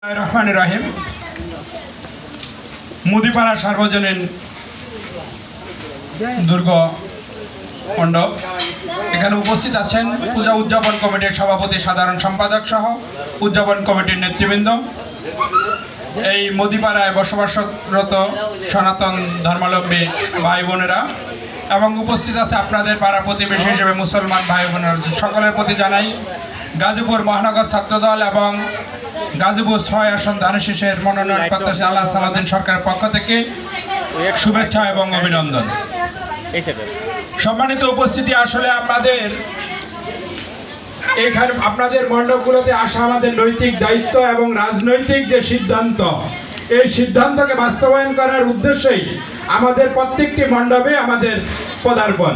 রহমানির রহিম। মুদিপাড়া সার্বজনীন দুর্গ মণ্ডপ এখানে উপস্থিত আছেন পূজা উদযাপন কমিটির সভাপতি, সাধারণ সম্পাদক সহ উদযাপন কমিটির নেতৃবৃন্দ, এই মুদিপাড়ায় বসবাসরত সনাতন ধর্মাবলম্বী ভাই বোনেরা এবং উপস্থিত আছে আপনাদের পাড়া প্রতিবেশী হিসেবে মুসলমান ভাই বোনেরা। সকলের প্রতি জানাই গাজীপুর মহানগর ছাত্রদল এবং গাজীপুর ৬ আসন ধানের মনোনয়ন প্রত্যাশী আল্লাহ সালাউদ্দিন সরকারের পক্ষ থেকে শুভেচ্ছা এবং অভিনন্দন। সম্মানিত উপস্থিতি, আসলে আপনাদের মণ্ডপগুলোতে আসা আমাদের নৈতিক দায়িত্ব এবং রাজনৈতিক যে সিদ্ধান্ত, এই সিদ্ধান্তকে বাস্তবায়ন করার উদ্দেশ্যেই আমাদের প্রত্যেকটি মণ্ডপে আমাদের পদার্পণ।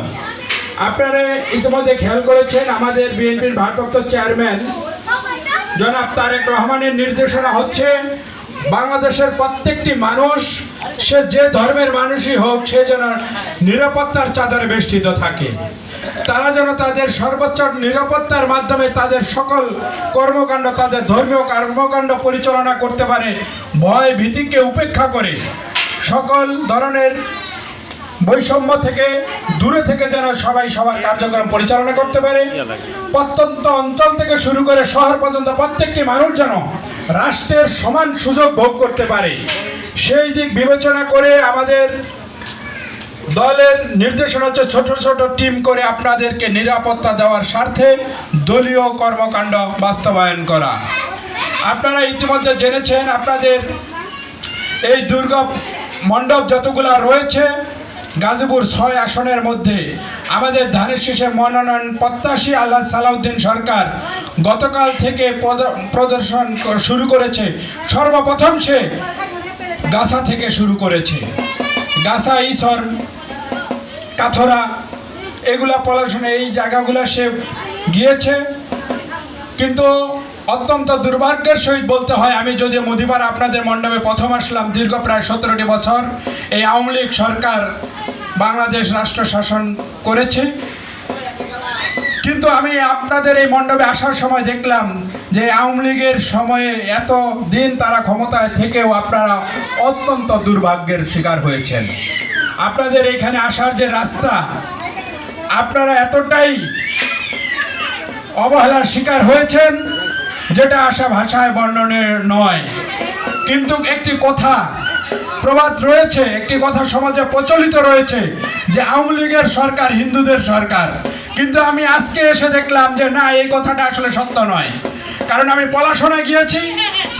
আপনারা ইতিমধ্যে খেয়াল করেছেন, আমাদের বিএনপির ভারপ্রাপ্ত চেয়ারম্যান জনাব তারেক রহমানের নির্দেশনা হচ্ছে বাংলাদেশের প্রত্যেকটি মানুষ, সে যে ধর্মের মানুষই হোক, সে যেন নিরাপত্তার চাদরে বেষ্টিত থাকে। তারা যেন তাদের সর্বোচ্চ নিরাপত্তার মাধ্যমে তাদের সকল কর্মকাণ্ড, তাদের ধর্মীয় কর্মকাণ্ড পরিচালনা করতে পারে, ভয় ভীতিকে উপেক্ষা করে সকল ধরনের বৈষম্য থেকে দূরে থেকে যেন সবাই সবার কার্যক্রম পরিচালনা করতে পারে। প্রত্যন্ত অঞ্চল থেকে শুরু করে শহর পর্যন্ত প্রত্যেকটি মানুষ যেন রাষ্ট্রের সমান সুযোগ ভোগ করতে পারে, সেই দিক বিবেচনা করে আমাদের দলের নির্দেশনা হচ্ছে ছোট ছোট টিম করে আপনাদেরকে নিরাপত্তা দেওয়ার স্বার্থে দলীয় কর্মকাণ্ড বাস্তবায়ন করা। আপনারা ইতিমধ্যে জেনেছেন, আপনাদের এই দুর্গা মণ্ডপ যতগুলো রয়েছে গাজীপুর ৬ আসনের মধ্যে আমাদের ধানের শীষে মনোনয়ন প্রত্যাশী আল্লাহ সালাউদ্দিন সরকার গতকাল থেকে প্রদর্শন শুরু করেছে। সর্বপ্রথম সে গাছা থেকে শুরু করেছে। গাছা, ঈশ্বর, কাথরা, এগুলা পলাশনে এই জায়গাগুলো সে গিয়েছে। কিন্তু অত্যন্ত দুর্ভাগ্যের সহিত বলতে হয়, আমি যদি মুদিপাড়া আপনাদের মণ্ডপে প্রথম আসলাম, দীর্ঘ প্রায় 17টি বছর এই আওয়ামী লীগ সরকার বাংলাদেশ রাষ্ট্র শাসন করেছে, কিন্তু আমি আপনাদের এই মণ্ডপে আসার সময় দেখলাম যে আওয়ামী লীগের সময়ে এত দিন তারা ক্ষমতায় থেকেও আপনারা অত্যন্ত দুর্ভাগ্যের শিকার হয়েছেন। আপনাদের এখানে আসার যে রাস্তা, আপনারা এতটাই অবহেলার শিকার হয়েছেন যেটা আশা ভাষায় বর্ণনের নয়। কিন্তু একটি কথা প্রবাদ রয়েছে, একটি কথা সমাজে প্রচলিত রয়েছে যে আওয়ামী লীগের সরকার হিন্দুদের সরকার, কিন্তু আমি আজকে এসে দেখলাম যে না, এই কথাটা আসলে সত্য নয়। কারণ আমি পলাশনে গিয়েছি,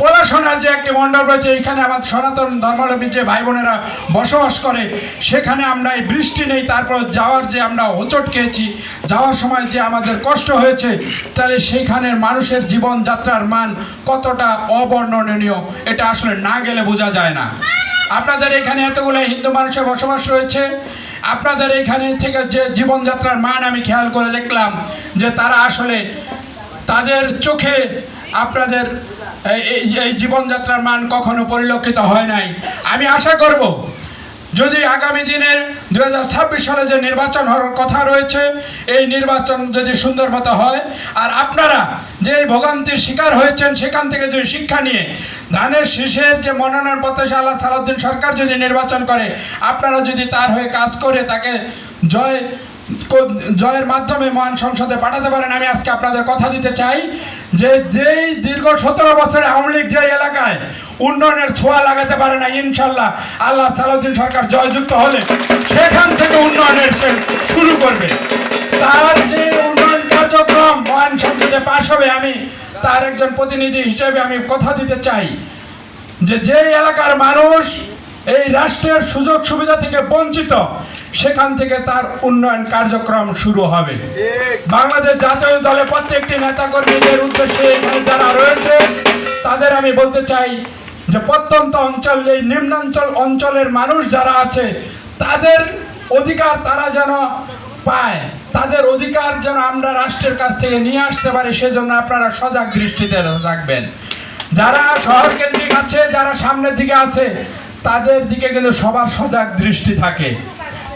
পলাশনার যে একটি মণ্ডপ রয়েছে, এখানে আমার সনাতন ধর্মাবলম্বী যে ভাই বোনেরা বসবাস করে, সেখানে আমরা এই বৃষ্টি নেই, তারপর যাওয়ার যে আমরা হোঁচট খেয়েছি, যাওয়ার সময় যে আমাদের কষ্ট হয়েছে, তাহলে সেইখানের মানুষের জীবনযাত্রার মান কতটা অবর্ণনীয়, এটা আসলে না গেলে বোঝা যায় না। আপনাদের এখানে এতগুলো হিন্দু মানুষের বসবাস রয়েছে, আপনাদের এখানে থেকে যে জীবনযাত্রার মান আমি খেয়াল করে দেখলাম যে তারা আসলে তাদের চোখে আপনাদের এই জীবনযাত্রার মান কখনো পরিলক্ষিত হয় নাই। আমি আশা করব যদি আগামী দিনের 2026 সালে যে নির্বাচন হওয়ার কথা রয়েছে, এই নির্বাচন যদি সুন্দর মতো হয়, আর আপনারা যে ভোগান্তির শিকার হয়েছেন সেখান থেকে যদি শিক্ষা নিয়ে ধানের শীষের যে মনোনয়ন প্রত্যাশী আল্লাহ সালাউদ্দিন সরকার যদি নির্বাচন করে, আপনারা যদি তার হয়ে কাজ করে তাকে জয়ের মাধ্যমে মহান সংসদে পাঠাতে পারেন, আমি আজকে আপনাদের কথা দিতে চাই যে যেই দীর্ঘ 17 বছরে আওয়ামী লীগ যে এলাকায় উন্নয়নের ছোঁয়া লাগাতে পারে না, ইনশাল্লাহ আল্লাহ সালাউদ্দিন সরকার জয়যুক্ত হলে সেখান থেকে উন্নয়নের শুরু করবে। তার যে উন্নয়ন কার্যক্রম মহান সংসদে পাশ হবে, আমি তার একজন প্রতিনিধি হিসেবে আমি কথা দিতে চাই যে এলাকার মানুষ এই রাষ্ট্রের সুযোগ সুবিধা থেকে বঞ্চিত, সেখান থেকে তার উন্নয়ন কার্যক্রম শুরু হবে। বাংলাদেশ জাতীয় দলের প্রত্যেকটি নেতাকর্মীদের উদ্দেশ্যে এখানে যারা রয়েছে তাদের আমি বলতে চাই যে প্রত্যন্ত অঞ্চল, এই নিম্নাঞ্চল অঞ্চলের মানুষ যারা আছে, তাদের অধিকার তারা যেন পায়, তাদের অধিকার যেন আমরা রাষ্ট্রের কাছ থেকে নিয়ে আসতে পারি, সেজন্য আপনারা সজাগ দৃষ্টিতে রাখবেন। যারা শহর কেন্দ্রিক আছে, যারা সামনের দিকে আছে, তাদের দিকে কিন্তু সবার সজাগ দৃষ্টি থাকে।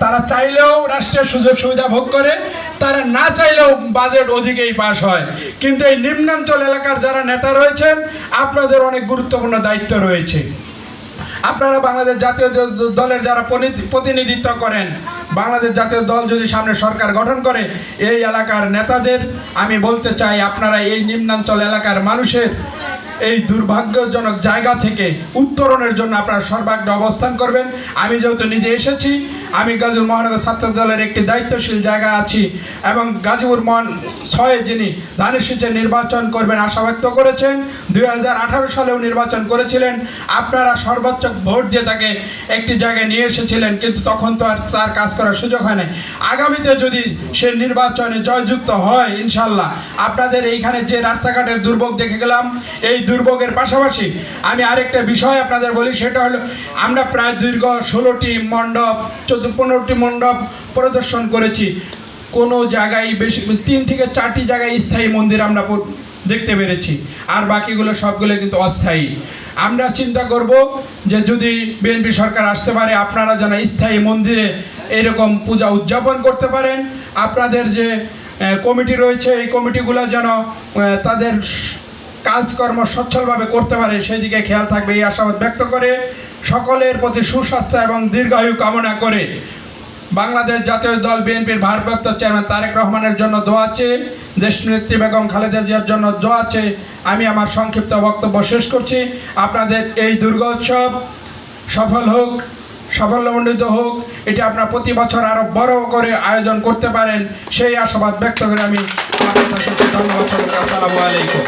তারা চাইলেও রাষ্ট্রের সুযোগ সুবিধা ভোগ করে, তারা না চাইলেও বাজেট ওদিকেই পাস হয়। কিন্তু এই নিম্নাঞ্চল এলাকার যারা নেতা রয়েছেন, আপনাদের অনেক গুরুত্বপূর্ণ দায়িত্ব রয়েছে। আপনারা বাংলাদেশ জাতীয় দলের যারা প্রতিনিধিত্ব করেন, বাংলাদেশ জাতীয় দল যদি সামনে সরকার গঠন করে, এই এলাকার নেতাদের আমি বলতে চাই, আপনারা এই নিম্নাঞ্চল এলাকার মানুষের এই দুর্ভাগ্যজনক জায়গা থেকে উত্তরণের জন্য আপনারা সর্বাগ্রে অবস্থান করবেন। আমি যেহেতু নিজে এসেছি, আমি গাজীপুর মহানগর ছাত্র দলের একটি দায়িত্বশীল জায়গা আছি এবং গাজীপুর 6 যিনি ধানের শীষে নির্বাচন করবেন আশা ব্যক্ত করেছেন, 2018 সালেও নির্বাচন করেছিলেন। আপনারা সর্বোচ্চ ভোট দিয়ে তাকে একটি জায়গায় নিয়ে এসেছিলেন, কিন্তু তখন তো আর তার কাজ করার সুযোগ হয় না। আগামীতে যদি সে নির্বাচনে জয়যুক্ত হয়, ইনশাল্লাহ আপনাদের এইখানে যে রাস্তাঘাটের দুর্ভোগ দেখে গেলাম, এই দুর্ভোগের পাশাপাশি আমি আরেকটা বিষয় আপনাদের বলি, সেটা হলো আমরা প্রায় দীর্ঘ 16টি মণ্ডপ 14-15টি মণ্ডপ পরিদর্শন করেছি। কোনো জায়গায় বেশি 3 থেকে 4টি জায়গায় স্থায়ী মন্দির আমরা দেখতে পেরেছি, আর বাকিগুলো সবগুলো কিন্তু অস্থায়ী। আমরা চিন্তা করব যে যদি বিএনপি সরকার আসতে পারে, আপনারা যেন স্থায়ী মন্দিরে এরকম পূজা উদযাপন করতে পারেন। আপনাদের যে কমিটি রয়েছে, এই কমিটিগুলো যেন তাদের কাজকর্ম সচ্ছলভাবে করতে পারে, সেই দিকে খেয়াল থাকবে, এই আশাবাদ ব্যক্ত করে সকলের প্রতি সুস্বাস্থ্য এবং দীর্ঘায়ু কামনা করে বাংলাদেশ জাতীয় দল বিএনপির ভারপ্রাপ্ত চেয়ারম্যান তারেক রহমানের জন্য দোয়া আছে, দেশনেত্রী বেগম খালেদা জিয়ার জন্য দোয়া আছে। আমি আমার সংক্ষিপ্ত বক্তব্য শেষ করছি। আপনাদের এই দুর্গোৎসব সফল হোক, সাফল্যমণ্ডিত হোক, এটি আপনারা প্রতি বছর আরও বড় করে আয়োজন করতে পারেন, সেই আশাবাদ ব্যক্ত করে আমি ধন্যবাদ। আসসালামু আলাইকুম।